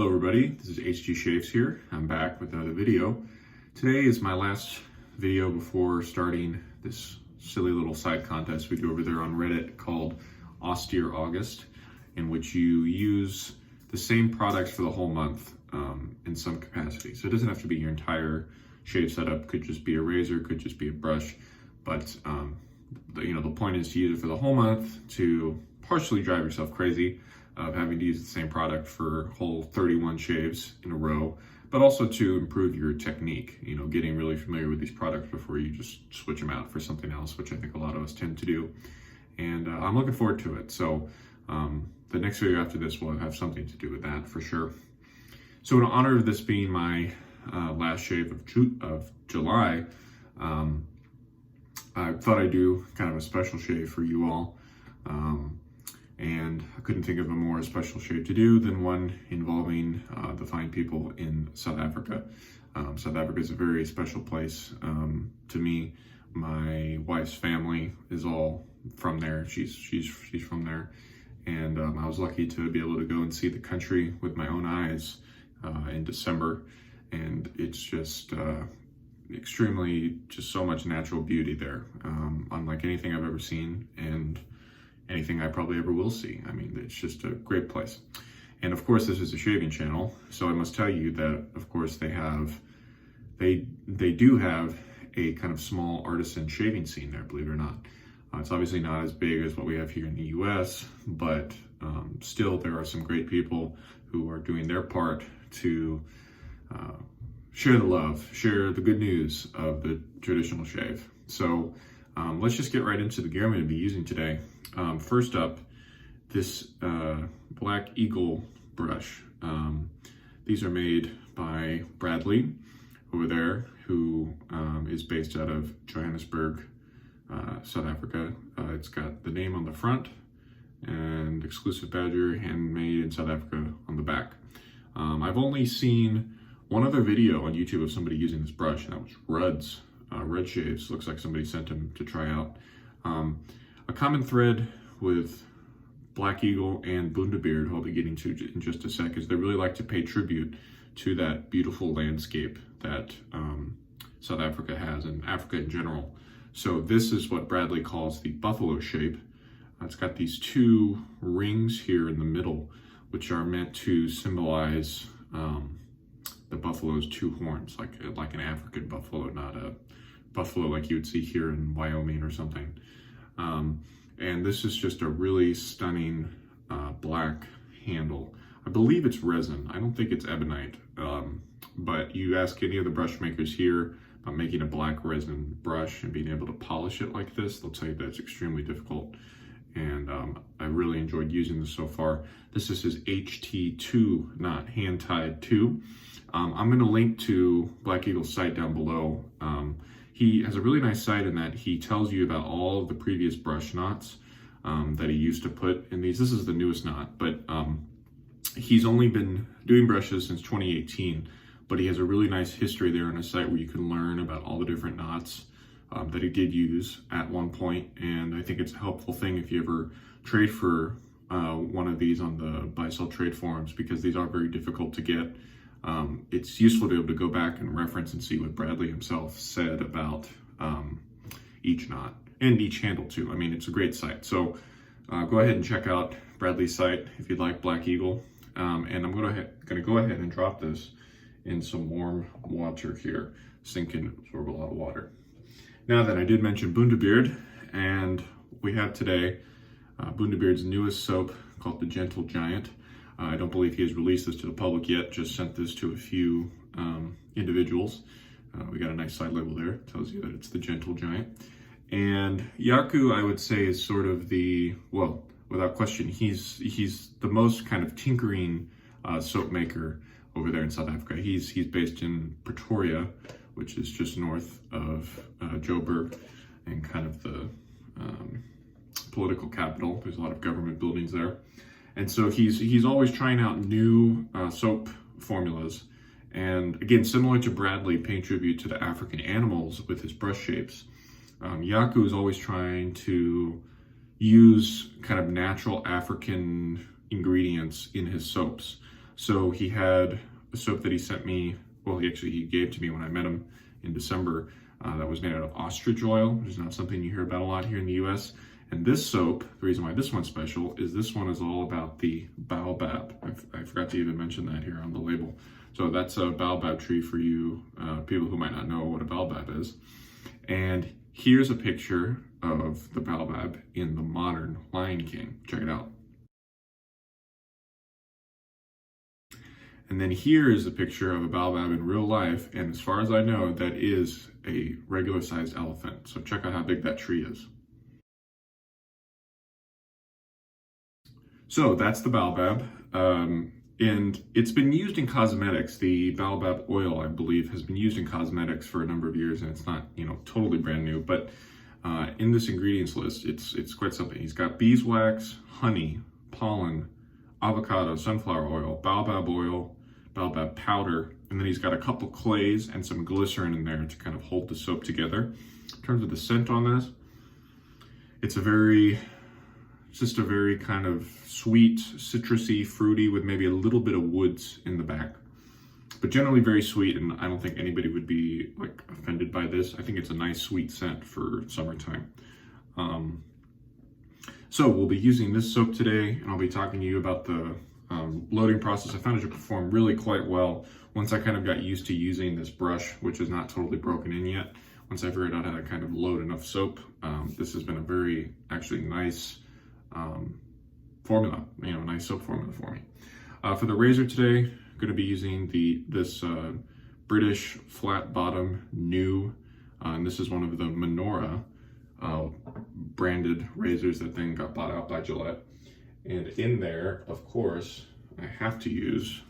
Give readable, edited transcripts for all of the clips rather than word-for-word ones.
Hello everybody, this is HG Shaves here. I'm back with another video. Today is my last video before starting this silly little side contest we do over there on Reddit called Austere August, in which you use the same products for the whole month in some capacity. So it doesn't have to be your entire shave setup, could just be a razor, could just be a brush, but the point is to use it for the whole month to partially drive yourself crazy of having to use the same product for whole 31 shaves in a row, but also to improve your technique, getting really familiar with these products before you just switch them out for something else, which I think a lot of us tend to do. And I'm looking forward to it. So the next video after this will have something to do with that for sure. So in honor of this being my last shave of July, I thought I'd do kind of a special shave for you all. And I couldn't think of a more special shave to do than one involving the fine people in South Africa. South Africa is a very special place to me. My wife's family is all from there. She's from there, and I was lucky to be able to go and see the country with my own eyes in December, and it's just extremely, just so much natural beauty there, unlike anything I've ever seen and anything I probably ever will see. I mean, it's just a great place. And of course, this is a shaving channel, so I must tell you that, of course, they do have a kind of small artisan shaving scene there, believe it or not. It's obviously not as big as what we have here in the US, but still there are some great people who are doing their part to share the love, share the good news of the traditional shave. So let's just get right into the gear I'm going to be using today. First up, this Black Eagle brush. These are made by Bradley over there, who is based out of Johannesburg, South Africa. It's got the name on the front and exclusive badger, handmade in South Africa on the back. I've only seen one other video on YouTube of somebody using this brush, and that was Rudd's. Red Shaves. Looks like somebody sent him to try out. A common thread with Black Eagle and Bundubeard, who I'll be getting to in just a sec, is they really like to pay tribute to that beautiful landscape that South Africa has, and Africa in general. So this is what Bradley calls the buffalo shape. It's got these two rings here in the middle, which are meant to symbolize the buffalo's two horns, like an African buffalo, not a buffalo like you would see here in Wyoming or something. And this is just a really stunning black handle. I believe it's resin. I don't think it's ebonite. But you ask any of the brush makers here about making a black resin brush and being able to polish it like this, they'll tell you that it's extremely difficult. And I really enjoyed using this so far. This is his HT2 knot, hand-tied 2. I'm going to link to Black Eagle's site down below. He has a really nice site in that he tells you about all of the previous brush knots that he used to put in these. This is the newest knot, but he's only been doing brushes since 2018, but he has a really nice history there on his site where you can learn about all the different knots that he did use at one point. And I think it's a helpful thing if you ever trade for one of these on the buy-sell trade forums, because these are very difficult to get. It's useful to be able to go back and reference and see what Bradley himself said about each knot and each handle too. I mean, it's a great site. So go ahead and check out Bradley's site if you'd like Black Eagle. And I'm gonna go ahead and drop this in some warm water here. This thing can absorb a lot of water. Now then, I did mention Bundubeard, and we have today Bundubeard's newest soap called the Gentle Giant. I don't believe he has released this to the public yet, just sent this to a few individuals. We got a nice side label there, tells you that it's the Gentle Giant. And Yaku, I would say, is sort of the, well, without question, he's the most kind of tinkering soap maker over there in South Africa. He's based in Pretoria, which is just north of Joburg, and kind of the political capital. There's a lot of government buildings there. And so he's always trying out new soap formulas. And again, similar to Bradley, paying tribute to the African animals with his brush shapes, Yaku is always trying to use kind of natural African ingredients in his soaps. So he had a soap that he sent me, well, he gave to me when I met him in December, that was made out of ostrich oil, which is not something you hear about a lot here in the US. And this soap, the reason why this one's special is this one is all about the baobab. I forgot to even mention that here on the label. So that's a baobab tree for you people who might not know what a baobab is. And here's a picture of the baobab in the modern Lion King. Check it out. And then here is a picture of a baobab in real life, and as far as I know, that is a regular sized elephant. So check out how big that tree is. So that's the baobab, and it's been used in cosmetics. The baobab oil, I believe, has been used in cosmetics for a number of years, and it's not, totally brand new, but in this ingredients list, it's quite something. He's got beeswax, honey, pollen, avocado, sunflower oil, baobab powder, and then he's got a couple clays and some glycerin in there to kind of hold the soap together. In terms of the scent on this, it's just a very kind of sweet, citrusy, fruity with maybe a little bit of woods in the back. But generally very sweet, and I don't think anybody would be like offended by this. I think it's a nice sweet scent for summertime. So we'll be using this soap today, and I'll be talking to you about the loading process. I found it to perform really quite well once I kind of got used to using this brush, which is not totally broken in yet. Once I figured out how to kind of load enough soap, this has been a very actually nice formula, nice soap formula for me. For the razor today, I'm going to be using this British flat bottom new, and this is one of the Minora branded razors that then got bought out by Gillette. And in there, of course, I have to use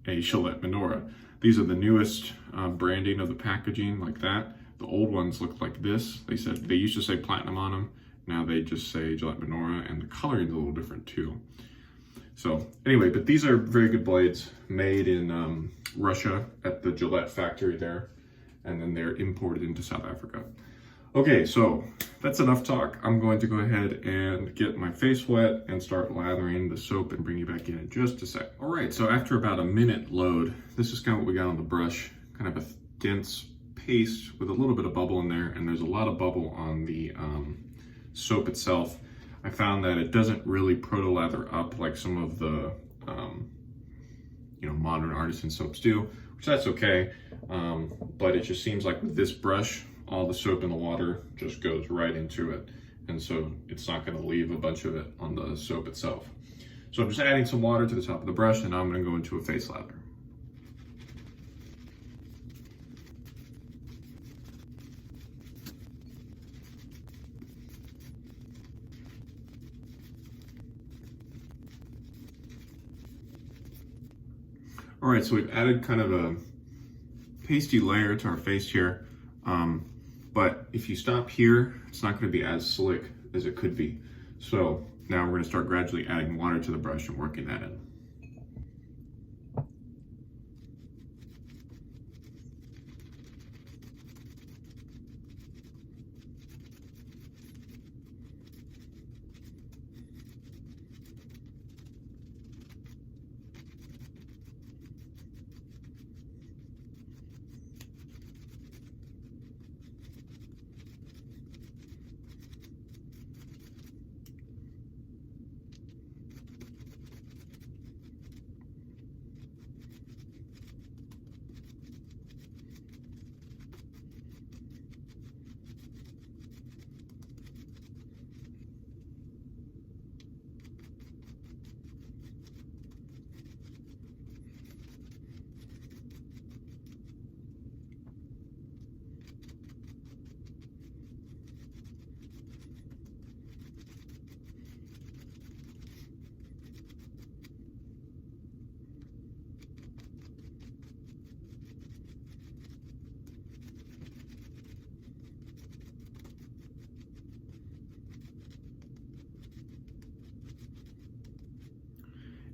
a Gillette Minora. These are the newest branding of the packaging, like that. The old ones look like this. They used to say platinum on them. Now they just say Gillette Minora, and the coloring is a little different too. So anyway, but these are very good blades made in Russia at the Gillette factory there, and then they're imported into South Africa. Okay, so that's enough talk. I'm going to go ahead and get my face wet and start lathering the soap and bring you back in just a sec. All right, so after about a minute load, this is kind of what we got on the brush, kind of a dense paste with a little bit of bubble in there, and there's a lot of bubble on the soap itself. I found that it doesn't really proto-lather up like some of the modern artisan soaps do, which that's okay, but it just seems like with this brush, all the soap in the water just goes right into it, and so it's not going to leave a bunch of it on the soap itself. So I'm just adding some water to the top of the brush, and now I'm going to go into a face lather. All right, so we've added kind of a pasty layer to our face here, but if you stop here, it's not going to be as slick as it could be. So now we're going to start gradually adding water to the brush and working that in.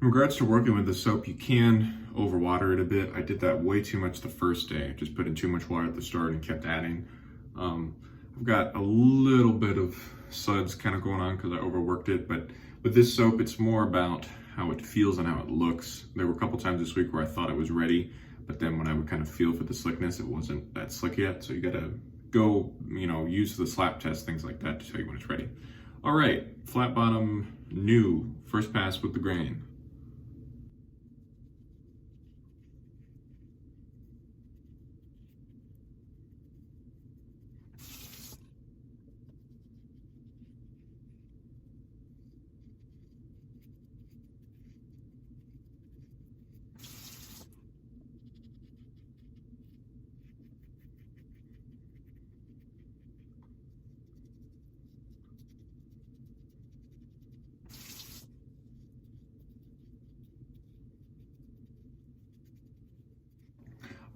In regards to working with the soap, you can overwater it a bit. I did that way too much the first day. I just put in too much water at the start and kept adding. I've got a little bit of suds kind of going on because I overworked it, but with this soap, it's more about how it feels and how it looks. There were a couple times this week where I thought it was ready, but then when I would kind of feel for the slickness, it wasn't that slick yet. So you gotta go, use the slap test, things like that to tell you when it's ready. All right, flat bottom, new, first pass with the grain.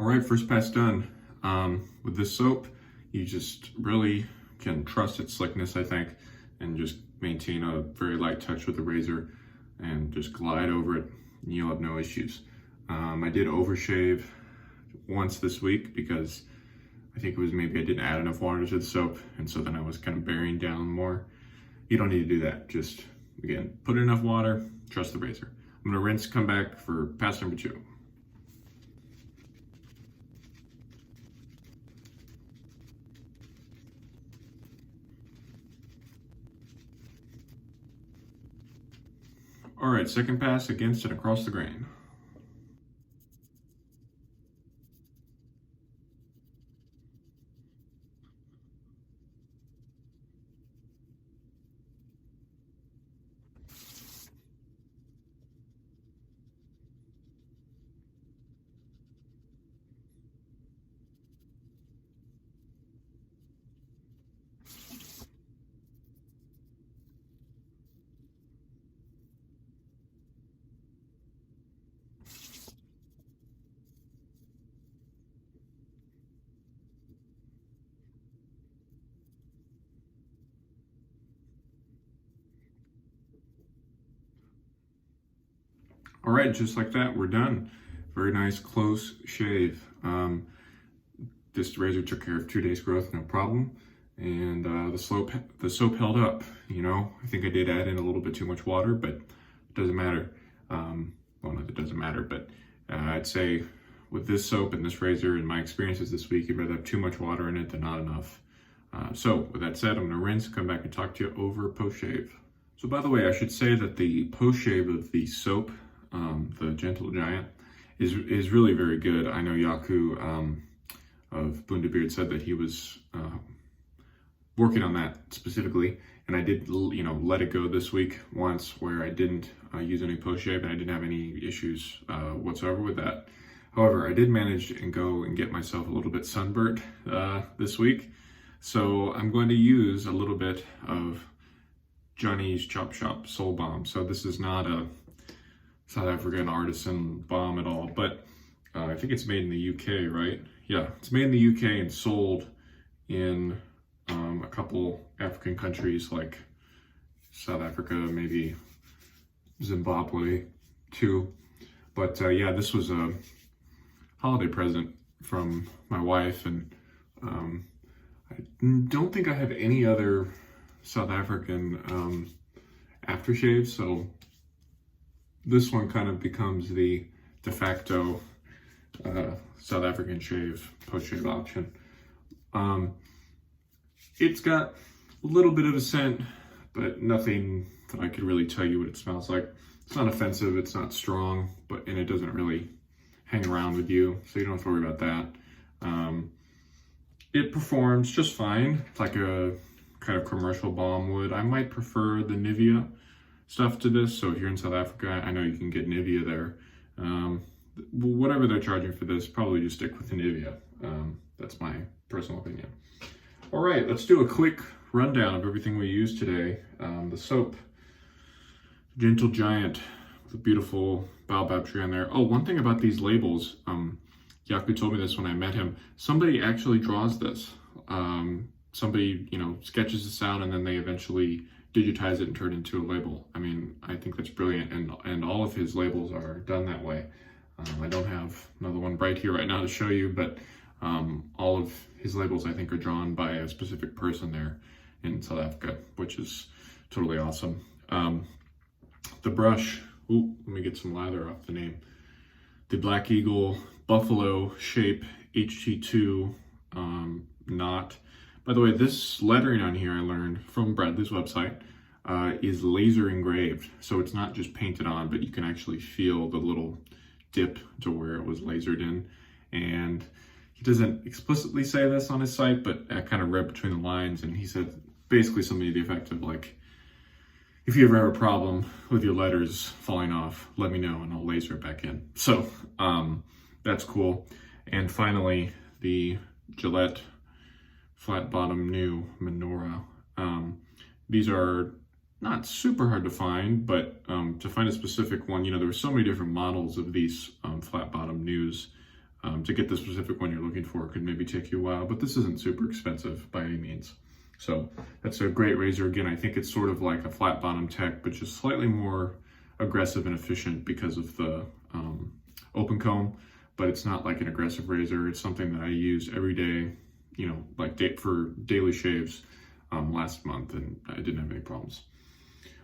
All right, first pass done. With this soap, you just really can trust its slickness, I think, and just maintain a very light touch with the razor and just glide over it, and you'll have no issues. I did overshave once this week because I think it was maybe I didn't add enough water to the soap, and so then I was kind of bearing down more. You don't need to do that. Just, again, put in enough water, trust the razor. I'm gonna rinse, come back for pass number 2. All right, second pass against and across the grain. All right, just like that, we're done. Very nice, close shave. This razor took care of 2 days growth, no problem. And the soap held up, I think I did add in a little bit too much water, but it doesn't matter. Well, not that it doesn't matter, but I'd say with this soap and this razor, in my experiences this week, you'd rather have too much water in it than not enough. So with that said, I'm gonna rinse, come back and talk to you over post-shave. So by the way, I should say that the post-shave of the soap, the Gentle Giant, is really very good. I know Yaku of Bundubeard said that he was working on that specifically, and I did let it go this week once where I didn't use any post-shave, and I didn't have any issues whatsoever with that. However, I did manage and go and get myself a little bit sunburnt this week, so I'm going to use a little bit of Johnny's Chop Shop Soul Balm. So this is not a South African artisan balm at all, but I think it's made in the UK, right? Yeah, it's made in the UK and sold in a couple African countries like South Africa, maybe Zimbabwe too. But yeah, this was a holiday present from my wife, and I don't think I have any other South African aftershave, so this one kind of becomes the de facto South African post-shave option. It's got a little bit of a scent, but nothing that I could really tell you what it smells like. It's not offensive, it's not strong, and it doesn't really hang around with you, so you don't have to worry about that. It performs just fine, like a kind of commercial balm would. I might prefer the Nivea stuff to this, so if you're in South Africa, I know you can get Nivea there. Whatever they're charging for this, probably just stick with the Nivea. That's my personal opinion. All right, let's do a quick rundown of everything we used today. The soap, Gentle Giant, with a beautiful baobab tree on there. Oh, one thing about these labels, Yaku told me this when I met him. Somebody actually draws this. Somebody, sketches this out, and then they eventually digitize it and turn it into a label. I mean, I think that's brilliant, and all of his labels are done that way. I don't have another one right here right now to show you, but all of his labels, I think, are drawn by a specific person there in South Africa, which is totally awesome. The brush Ooh, let me get some lather off the name. The Black Eagle Buffalo Shape HT2 knot. By the way, this lettering on here I learned from Bradley's website is laser engraved. So it's not just painted on, but you can actually feel the little dip to where it was lasered in. And he doesn't explicitly say this on his site, but I kind of read between the lines, and he said basically something to the effect of like, if you ever have a problem with your letters falling off, let me know and I'll laser it back in. So that's cool. And finally, the Gillette flat bottom new Minora. These are not super hard to find, but to find a specific one, you know, there were so many different models of these flat bottom news. To get the specific one you're looking for could maybe take you a while, but this isn't super expensive by any means. So that's a great razor. Again, I think it's sort of like a flat bottom tech, but just slightly more aggressive and efficient because of the open comb, but it's not like an aggressive razor. It's something that I use every day, you know, like for daily shaves last month, and I didn't have any problems.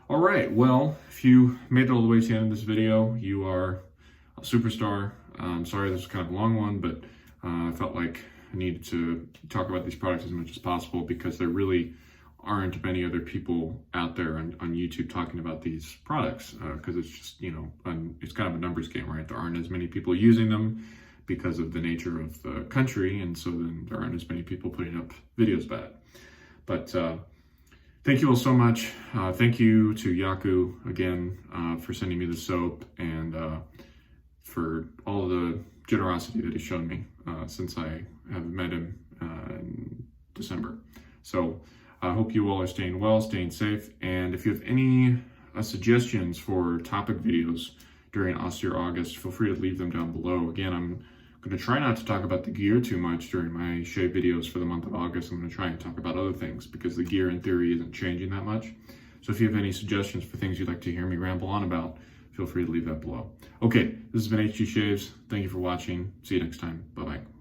All right, well, if you made it all the way to the end of this video, you are a superstar. Sorry this was kind of a long one, but I felt like I needed to talk about these products as much as possible because there really aren't many other people out there on YouTube talking about these products because it's just, you know, it's kind of a numbers game, right? There aren't as many people using them because of the nature of the country, and so then there aren't as many people putting up videos about it. But thank you all so much. Thank you to Yaku again for sending me the soap and for all the generosity that he's shown me since I have met him in December. So I hope you all are staying well, staying safe, and if you have any suggestions for topic videos during Austere August, feel free to leave them down below. Again, I'm going to try not to talk about the gear too much during my shave videos for the month of August. I'm going to try and talk about other things because the gear in theory isn't changing that much. So if you have any suggestions for things you'd like to hear me ramble on about, feel free to leave that below. Okay, this has been HG Shaves. Thank you for watching. See you next time. Bye-bye.